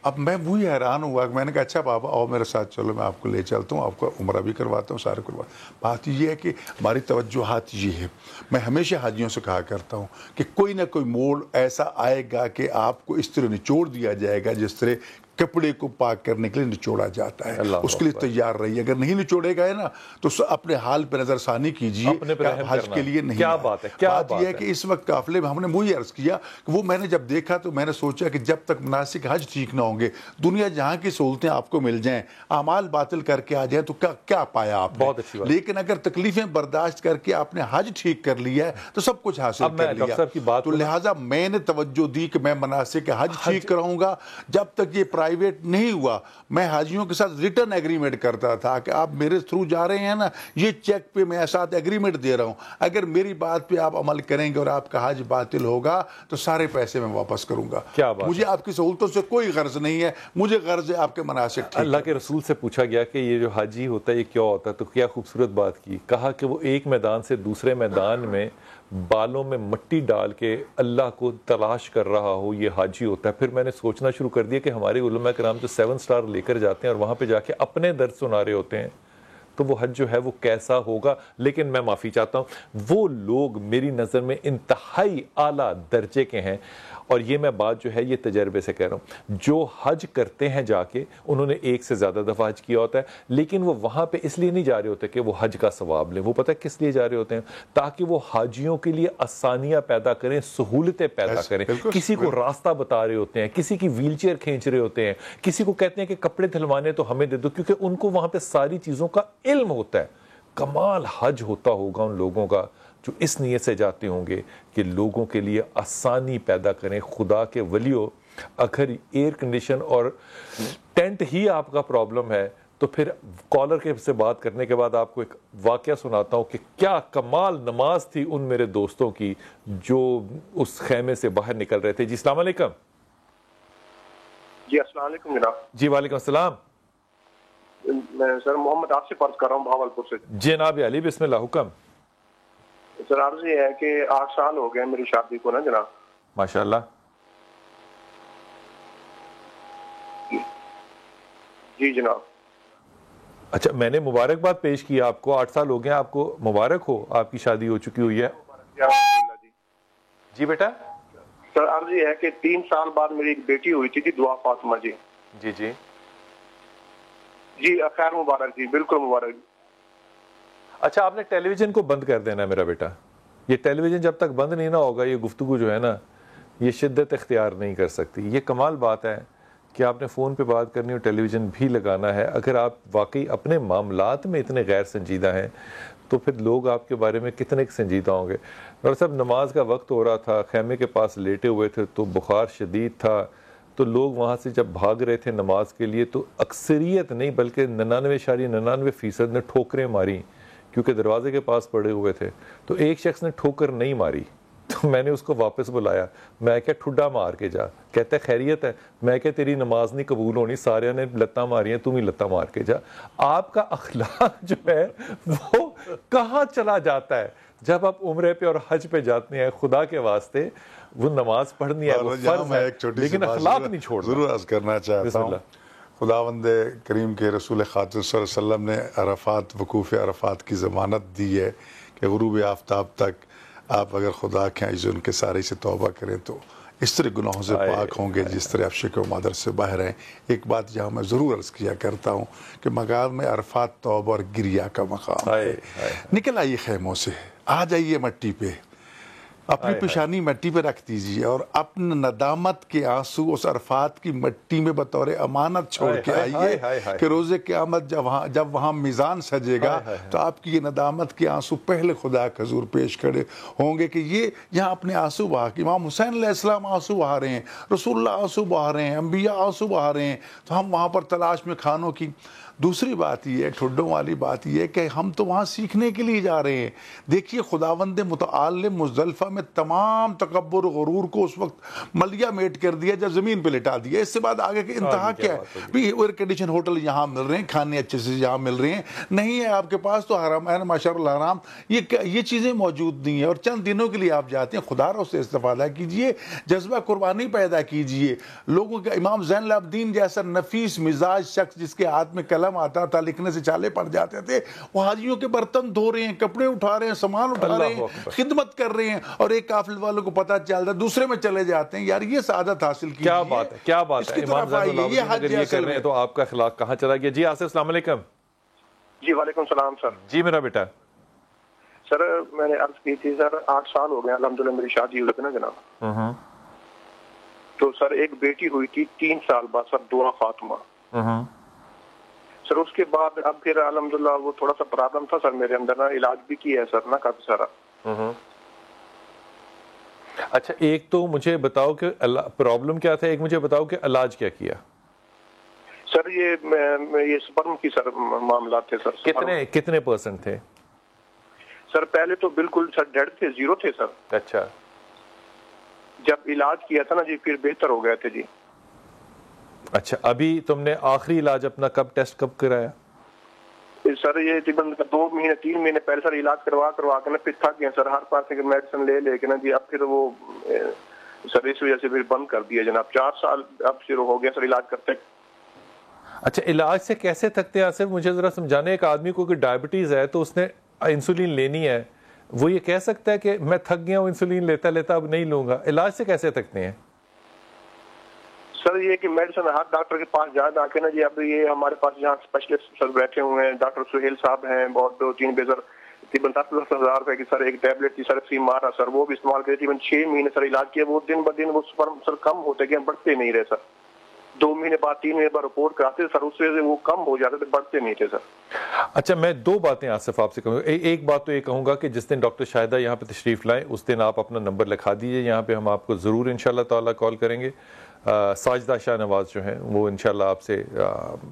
اب میں وہی حیران ہوا کہ میں نے کہا اچھا بابا آؤ میرے ساتھ چلو, میں آپ کو لے چلتا ہوں, آپ کو عمرہ بھی کرواتا ہوں, سارے کرواتا ہوں. بات یہ ہے کہ ہماری توجہات یہ ہے. میں ہمیشہ حاجیوں سے کہا کرتا ہوں کہ کوئی نہ کوئی موڑ ایسا آئے گا کہ آپ کو اس طرح نچوڑ دیا جائے گا جس طرح کپڑے کو پاک کرنے کے لیے نچوڑا جاتا ہے. اس کے لیے تیار رہیے. اگر نہیں نچوڑے گا نا تو اپنے حال پہ نظر ثانی کیجیے, حج کے لیے نہیں. کیا بات ہے, بات یہ ہے کہ اس وقت قافلے میں ہم نے وہی عرض کیا کہ وہ میں نے جب دیکھا تو میں نے سوچا کہ جب تک مناسک حج ٹھیک نہ ہوں گے, دنیا جہاں کی سہولتیں آپ کو مل جائیں, اعمال باطل کر کے آ جائیں تو کیا پایا آپ نے. لیکن اگر تکلیفیں برداشت کر کے آپ نے حج ٹھیک کر لیا ہے تو سب کچھ حاصل کر لیا. تو لہٰذا میں نے توجہ دی کہ میں مناسک حج ٹھیک کراؤں گا. جب تک یہ پرائیویٹ نہیں ہوا, میں حاجیوں کے ساتھ ریٹرن ایگریمنٹ کرتا تھا کہ آپ میرے تھرو جا رہے ہیں نا, یہ چیک پہ میں ساتھ ایگریمنٹ دے رہا ہوں, اگر میری بات پہ آپ عمل کریں گے اور آپ کا حج باطل ہوگا تو سارے پیسے میں واپس کروں گا. مجھے آپ کی سہولتوں سے کوئی غرض نہیں ہے, مجھے غرض ہے آپ کے مناسک. اللہ کے رسول سے پوچھا گیا کہ یہ جو حاجی ہوتا ہے یہ کیا ہوتا ہے, تو کیا خوبصورت بات کی. کہا کہ وہ ایک میدان سے دوسرے میدان میں بالوں میں مٹی ڈال کے اللہ کو تلاش کر رہا ہو, یہ حاجی ہوتا ہے. پھر میں نے سوچنا شروع کر دیا کہ ہمارے علماء کرام جو 7 سٹار لے کر جاتے ہیں اور وہاں پہ جا کے اپنے درد سنا رہے ہوتے ہیں, تو وہ حج جو ہے وہ کیسا ہوگا. لیکن میں معافی چاہتا ہوں, وہ لوگ میری نظر میں انتہائی اعلیٰ درجے کے ہیں, اور یہ میں بات جو ہے یہ تجربے سے کہہ رہا ہوں. جو حج کرتے ہیں جا کے, انہوں نے 1 سے زیادہ دفعہ حج کیا ہوتا ہے, لیکن وہ وہاں پہ اس لیے نہیں جا رہے ہوتے کہ وہ حج کا ثواب لیں. وہ پتہ ہے کس لیے جا رہے ہوتے ہیں, تاکہ وہ حاجیوں کے لیے آسانیاں پیدا کریں, سہولتیں پیدا کریں. کسی کو راستہ بتا رہے ہوتے ہیں, کسی کی ویل چیئر کھینچ رہے ہوتے ہیں, کسی کو کہتے ہیں کہ کپڑے دھلوانے تو ہمیں دے دو, کیونکہ ان کو وہاں پہ ساری چیزوں کا علم ہوتا ہے. کمال حج ہوتا ہوگا ان لوگوں کا جو اس نیت سے جاتے ہوں گے کہ لوگوں کے لیے آسانی پیدا کریں. خدا کے ولیو, اگر ایئر کنڈیشن اور ٹینٹ ہی آپ کا پرابلم ہے تو پھر کالر کے سے بات کرنے کے بعد آپ کو ایک واقعہ سناتا ہوں کہ کیا کمال نماز تھی ان میرے دوستوں کی جو اس خیمے سے باہر نکل رہے تھے. جی السلام علیکم. جی السلام علیکم جناب. جی وعلیکم السلام. میں سر محمد آپ سے بات کر رہا ہوں بھاولپور سے. جناب علی بسم اللہ حکم. سر عرض یہ ہے کہ 8 سال ہو گئے میری شادی کو نا جناب. ماشاءاللہ. جی جناب. اچھا, میں نے مبارکباد پیش کی آپ کو. 8 سال ہو گئے, آپ کو مبارک ہو, آپ کی شادی ہو چکی ہوئی ہے. جی بیٹا. سر عرض یہ ہے کہ 3 سال بعد میری ایک بیٹی ہوئی تھی دعا فاطمہ جی. جی جی جی خیر مبارک جی, بالکل مبارک. اچھا, آپ نے ٹیلی ویژن کو بند کر دینا ہے میرا بیٹا. یہ ٹیلی ویژن جب تک بند نہیں نہ ہوگا, یہ گفتگو جو ہے نا یہ شدت اختیار نہیں کر سکتی. یہ کمال بات ہے کہ آپ نے فون پہ بات کرنی اور ٹیلی ویژن بھی لگانا ہے. اگر آپ واقعی اپنے معاملات میں اتنے غیر سنجیدہ ہیں تو پھر لوگ آپ کے بارے میں کتنے سنجیدہ ہوں گے. ڈاکٹر صاحب, نماز کا وقت ہو رہا تھا, خیمے کے پاس لیٹے ہوئے تھے تو بخار شدید تھا, تو لوگ وہاں سے جب بھاگ رہے تھے نماز کے لیے تو اکثریت نہیں بلکہ 99.99% نے ٹھوکریں ماری کیونکہ دروازے کے پاس پڑے ہوئے تھے. تو ایک شخص نے ٹھوکر نہیں ماری تو میں نے اس کو واپس بلایا. میں کیا ٹھڈا مار کے جا, کہتا ہے خیریت ہے, میں کہ تیری نماز نہیں قبول ہونی, سارے نے لتاں ماری ہیں, تم ہی لتاں مار کے جا. آپ کا اخلاق جو ہے وہ کہاں چلا جاتا ہے؟ جب آپ عمرے پہ اور حج پہ جاتے ہیں, خدا کے واسطے وہ نماز پڑھنی ہے, وہ فرض ہے, لیکن اخلاق نہیں چھوڑنا. ضرور عرض کرنا چاہتا ہوں, خداوند کریم کے رسول خاتم صلی اللہ علیہ وسلم نے عرفات, وقوف عرفات کی ضمانت دی ہے کہ غروب آفتاب تک آپ اگر خدا کے عز ان کے سارے سے توبہ کریں تو اس طرح گناہوں سے پاک ہوں گے جس طرح آپ شرک و مادر سے باہر ہیں. ایک بات جہاں میں ضرور عرض کیا کرتا ہوں کہ مقام عرفات توبہ اور گریہ کا مقام ہے. نکل آئیے خیموں سے, آ جائیے مٹی پہ, اپنی پیشانی مٹی پہ رکھ دیجئے اور اپنے ندامت کے آنسو اس عرفات کی مٹی میں بطور امانت چھوڑ کے آئیے کہ روز قیامت جب وہاں میزان سجے گا تو آپ کی یہ ندامت کے آنسو پہلے خدا کے حضور پیش کھڑے ہوں گے کہ یہ یہاں اپنے آنسو بہا کے امام حسین علیہ السلام آنسو بہا رہے ہیں, رسول اللہ آنسو بہا رہے ہیں, انبیاء آنسو بہا رہے ہیں, تو ہم وہاں پر تلاش میں کھانوں کی. دوسری بات یہ ہے, ٹھڈوں والی بات یہ ہے کہ ہم تو وہاں سیکھنے کے لیے جا رہے ہیں. دیکھیے خداوند متعال مزدلفہ میں تمام تکبر و غرور کو اس وقت ملیا میٹ کر دیا جب زمین پہ لٹا دیا. اس سے بعد آگے کہ انتہا کیا ہے؟ بھی ایئر کنڈیشن ہوٹل یہاں مل رہے ہیں, کھانے اچھے سے یہاں مل رہے ہیں, نہیں ہے آپ کے پاس تو حرمین ماشاء الحرام یہ چیزیں موجود نہیں ہیں, اور چند دنوں کے لیے آپ جاتے ہیں. خدا رو سے استفادہ کیجئے, جذبہ قربانی پیدا کیجئے. لوگوں کے امام زین العابدین جیسا نفیس مزاج شخص جس کے ہاتھ میں قلم آتا تھا, لکھنے سے چالے پڑ جاتے تھے, وہ حاجیوں کے برتن دھو رہے ہیں, کپڑے اٹھا رہے ہیں, سامان اٹھا رہے ہیں, خدمت کر رہے ہیں, اور ایک قافلے والوں کو پتہ چلتا ہے دوسرے میں چلے جاتے ہیں. یار یہ سعادت حاصل کیجئے. کیا بات ہے, کیا بات ہے. امام زین العابدین اگر یہ کر رہے ہیں تو آپ کا اخلاق کہاں چلا گیا؟ جی آصف السلام علیکم. جی وعلیکم السلام سر. جی میرا بیٹا. سر میں نے عرض کی تھی سر 8 سال ہو گئے الحمدللہ میری شادی ہوئی تھی نا جناب. تو سر ایک بیٹی ہوئی تھی 3 سال بعد سر, دعا فاطمہ. سر اس کے بعد اب پھر الحمدللہ وہ تھوڑا سا پرابلم تھا سر میرے اندر نا, علاج بھی کیا ہے سر نا کافی سارا. اچھا ایک تو مجھے بتاؤ کہ پرابلم کیا تھا, ایک مجھے بتاؤ کہ علاج کیا کیا. سر یہ سپرم کی سر معاملات تھے سر. کتنے پرسنٹ تھے؟ سر پہلے تو بالکل سر ڈیڈ تھے, 0 تھے سر. اچھا جب علاج کیا تھا نا جی پھر بہتر ہو گئے تھے جی. اچھا ابھی تم نے آخری علاج اپنا کب ٹیسٹ کب کرایا؟ سر یہ تقریباً 2 مہینے 3 مہینے پہلے سر علاج کروا کے نا پھر تھک گئے سر, ہر پاس سے میڈیسن لے کے نا جی. اب پھر وہ سر اس وجہ سے پھر بند کر دیا جناب. 4 سال اب شروع ہو گیا سر علاج کرتے. اچھا علاج سے کیسے تھکتے ہیں صرف مجھے ذرا سمجھانے. ایک آدمی کو کہ ڈائبٹیز ہے تو اس نے انسولین لینی ہے, وہ یہ کہہ سکتا ہے کہ میں تھک گیا ہوں انسولین لیتا اب نہیں لوں گا. علاج سے کیسے تھکتے ہیں؟ سر یہ کہ میڈیسن ہر ڈاکٹر کے پاس جا کے نا جی. اب یہ ہمارے پاس یہاں اسپیشلسٹ سر بیٹھے ہوئے ہیں, ڈاکٹر سہیل صاحب ہیں, بہت 2-3 بیزر تقریباً 10,000 روپے کی سر ایک ٹیبلٹ تھی سر فی مارا سر, وہ بھی استعمال کری. تقریباً 6 مہینے سر علاج کیا. وہ دن بدن وہ سر کم ہوتے گئے, بڑھتے نہیں رہے سر. 2 مہینے بعد 3 مہینے بعد رپورٹ کراتے سر, اس سے وہ کم ہو جاتے تھے, بڑھتے نہیں تھے سر. اچھا میں 2 باتیں آصف آپ سے کہوں گا. ایک بات تو یہ کہوں گا کہ جس دن ڈاکٹر شاہدہ یہاں پہ تشریف لائیں اس دن آپ اپنا نمبر لکھا دیجئے, یہاں پہ ہم آپ کو ضرور انشاءاللہ تعالیٰ کال کریں گے. ساجدہ شاہ نواز جو ہیں وہ انشاءاللہ آپ سے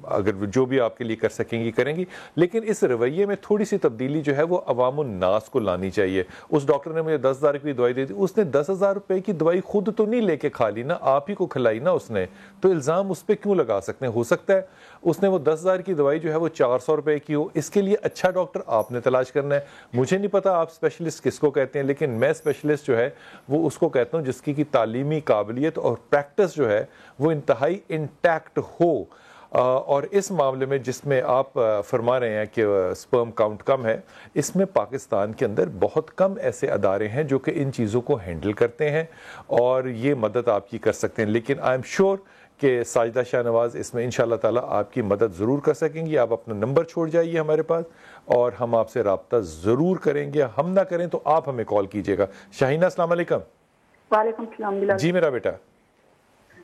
اگر جو بھی آپ کے لیے کر سکیں گی کریں گی, لیکن اس رویے میں تھوڑی سی تبدیلی جو ہے وہ عوام الناس کو لانی چاہیے. اس ڈاکٹر نے مجھے 10,000 روپے کی دوائی دی تھی, اس نے 10,000 روپے کی دوائی خود تو نہیں لے کے کھا لی نا, آپ ہی کو کھلائی نا اس نے, تو الزام اس پہ کیوں لگا سکتے ہیں؟ ہو سکتا ہے اس نے وہ 10,000 کی دوائی جو ہے وہ 400 روپے کی ہو. اس کے لیے اچھا ڈاکٹر آپ نے تلاش کرنا ہے. مجھے نہیں پتا آپ اسپیشلسٹ کس کو کہتے ہیں, لیکن میں اسپیشلسٹ جو ہے وہ اس کو کہتا ہوں جس کی تعلیمی قابلیت اور پریکٹس جو ہے وہ انتہائی انٹیکٹ ہو. اور اس معاملے میں جس میں آپ فرما رہے ہیں کہ سپرم کاؤنٹ کم ہے, اس میں پاکستان کے اندر بہت کم ایسے ادارے ہیں جو کہ ان چیزوں کو ہینڈل کرتے ہیں اور یہ مدد آپ کی کر سکتے ہیں. لیکن آئی ایم شیور کہ ساجدہ شاہ نواز اس میں انشاءاللہ تعالیٰ آپ کی مدد ضرور کر سکیں گی. آپ اپنا نمبر چھوڑ جائیے ہمارے پاس اور ہم آپ سے رابطہ ضرور کریں گے. ہم نہ کریں تو آپ ہمیں کال کیجیے گا. شاہینہ السلام علیکم. وعلیکم السلام. بلال جی میرا بیٹا.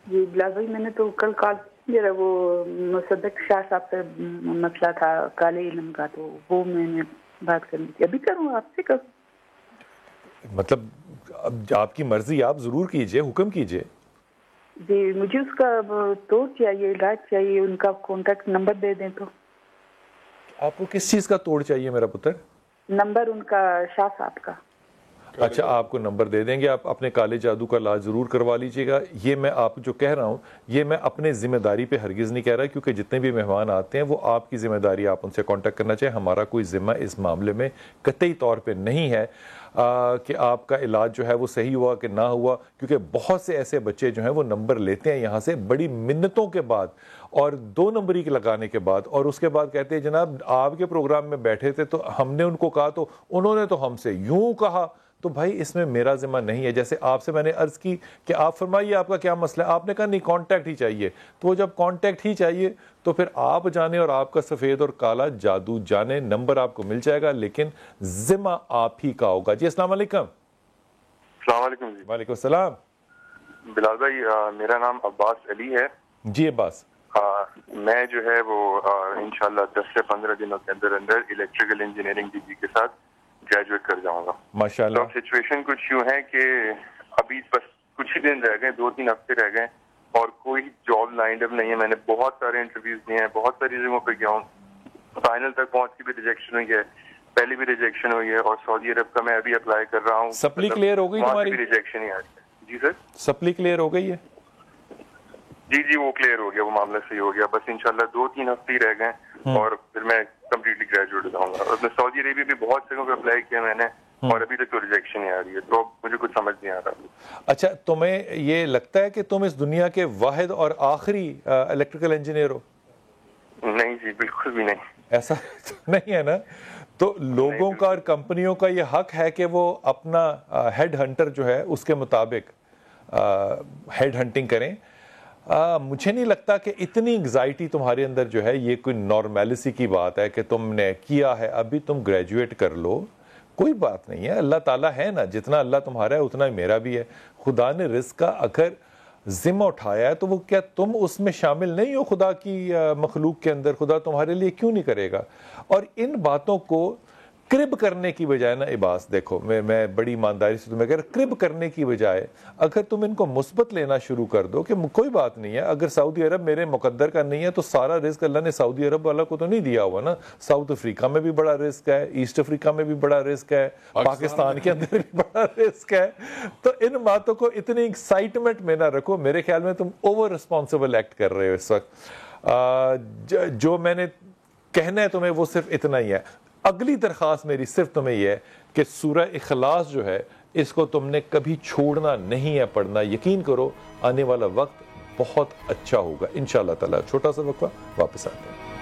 جی بلال بھائی میں نے تو کل کال کیا, وہ مصدق شاہ صاحب سے مسئلہ تھا کالے علم کا, تو وہ میں نے بات کرنی تھی. ابھی کروں آپ سے کروں؟ مطلب آپ کی مرضی, آپ ضرور کیجئے, حکم کیجئے. جی مجھے اس کا توڑ چاہیے, علاج چاہیے, ان کا کانٹیکٹ نمبر دے دیں تو. آپ کو کس چیز کا توڑ چاہیے میرا پتر؟ نمبر ان کا شاہ صاحب کا. اچھا آپ کو نمبر دے دیں گے, آپ اپنے کالے جادو کا علاج ضرور کروا لیجئے گا. یہ میں آپ جو کہہ رہا ہوں یہ میں اپنے ذمہ داری پہ ہرگز نہیں کہہ رہا, کیونکہ جتنے بھی مہمان آتے ہیں وہ آپ کی ذمہ داری, آپ ان سے کانٹیکٹ کرنا چاہیں. ہمارا کوئی ذمہ اس معاملے میں قطعی طور پہ نہیں ہے کہ آپ کا علاج جو ہے وہ صحیح ہوا کہ نہ ہوا, کیونکہ بہت سے ایسے بچے جو ہیں وہ نمبر لیتے ہیں یہاں سے بڑی منتوں کے بعد اور 2 نمبری کے لگانے کے بعد, اور اس کے بعد کہتے ہیں جناب آپ کے پروگرام میں بیٹھے تھے تو ہم نے ان کو کہا تو انہوں نے تو ہم سے یوں کہا. تو بھائی اس میں میرا ذمہ نہیں ہے. جیسے آپ سے میں نے عرض کی کہ آپ فرمائیے آپ کا کیا مسئلہ ہے, آپ نے کہا نہیں کانٹیکٹ ہی چاہیے. تو جب کانٹیکٹ ہی چاہیے تو پھر آپ جانے اور آپ کا سفید اور کالا جادو جانے, نمبر آپ کو مل جائے گا لیکن ذمہ آپ ہی کا ہوگا. جی السلام علیکم. السلام علیکم. جی وعلیکم السلام. بلال بھائی میرا نام عباس علی ہے. جی عباس. میں جو ہے وہ انشاءاللہ 10 سے 15 دنوں کے اندر الیکٹریکل انجینئرنگ ڈگری کے ساتھ گریجویٹ کر جاؤں گا. ماشاءاللہ. تو سچویشن کچھ یوں ہے کہ ابھی بس کچھ ہی دن رہ گئے, 2-3 ہفتے رہ گئے اور کوئی جاب لائنڈ اپ نہیں ہے. میں نے بہت سارے انٹرویوز دیے ہیں, بہت ساری جگہوں پہ گیا ہوں, فائنل تک پہنچ کی بھی ریجیکشن ہوئی ہے, پہلی بھی ریجیکشن ہوئی ہے, اور سعودی عرب کا میں ابھی اپلائی کر رہا ہوں. سپلی کلیئر ہو گئی تمہاری؟ بھی ریجیکشن ہی آ رہی ہے. جی سر سپلی کلیئر ہو گئی ہے؟ جی وہ کلیئر ہو گیا, وہ معاملہ صحیح ہو گیا. بس انشاءاللہ 2-3 ہفتے ہی رہ گئے اور پھر میں کمپلیٹلی گریجویٹ ہو جاؤں گا. اور میں سعودی عربیہ بھی بہت جگہوں پہ اپلائی کیا میں نے اور ابھی تک تو ریجیکشن ہی آ رہی ہے, تو مجھے کچھ سمجھ نہیں آ رہا. اچھا تمہیں یہ لگتا ہے کہ تم اس دنیا کے واحد اور آخری الیکٹریکل انجینئر ہو؟ نہیں جی بالکل بھی نہیں. ایسا نہیں ہے نا. تو لوگوں کا اور کمپنیوں کا یہ حق ہے کہ وہ اپنا ہیڈ ہنٹر جو ہے اس کے مطابق ہیڈ ہنٹنگ کریں. مجھے نہیں لگتا کہ اتنی انگزائٹی تمہارے اندر جو ہے یہ کوئی نارمیلسی کی بات ہے کہ تم نے کیا ہے ابھی تم گریجویٹ کر لو, کوئی بات نہیں ہے. اللہ تعالیٰ ہے نا, جتنا اللہ تمہارا ہے اتنا ہی میرا بھی ہے. خدا نے رزق کا اگر ذمہ اٹھایا ہے تو وہ کیا تم اس میں شامل نہیں ہو خدا کی مخلوق کے اندر؟ خدا تمہارے لیے کیوں نہیں کرے گا؟ اور ان باتوں کو کرب کرنے کی بجائے نا عباس, دیکھو میں بڑی ایمانداری سے تمہیں کہہ رہا, کرب کرنے کی بجائے اگر تم ان کو مثبت لینا شروع کر دو کہ کوئی بات نہیں ہے, اگر سعودی عرب میرے مقدر کا نہیں ہے تو سارا رزق اللہ نے سعودی عرب والا کو تو نہیں دیا ہوا نا. ساؤتھ افریقہ میں بھی بڑا رزق ہے, ایسٹ افریقہ میں بھی بڑا رزق ہے, پاکستان کے اندر بھی بڑا رزق ہے. تو ان باتوں کو اتنی ایکسائٹمنٹ میں نہ رکھو. میرے خیال میں تم اوور رسپانسبل ایکٹ کر رہے ہو اس وقت. جو میں نے کہنا ہے تمہیں وہ صرف اتنا ہی ہے. اگلی درخواست میری صرف تمہیں یہ ہے کہ سورہ اخلاص جو ہے اس کو تم نے کبھی چھوڑنا نہیں ہے پڑھنا. یقین کرو آنے والا وقت بہت اچھا ہوگا انشاءاللہ تعالی. چھوٹا سا وقفہ, واپس آتے ہیں.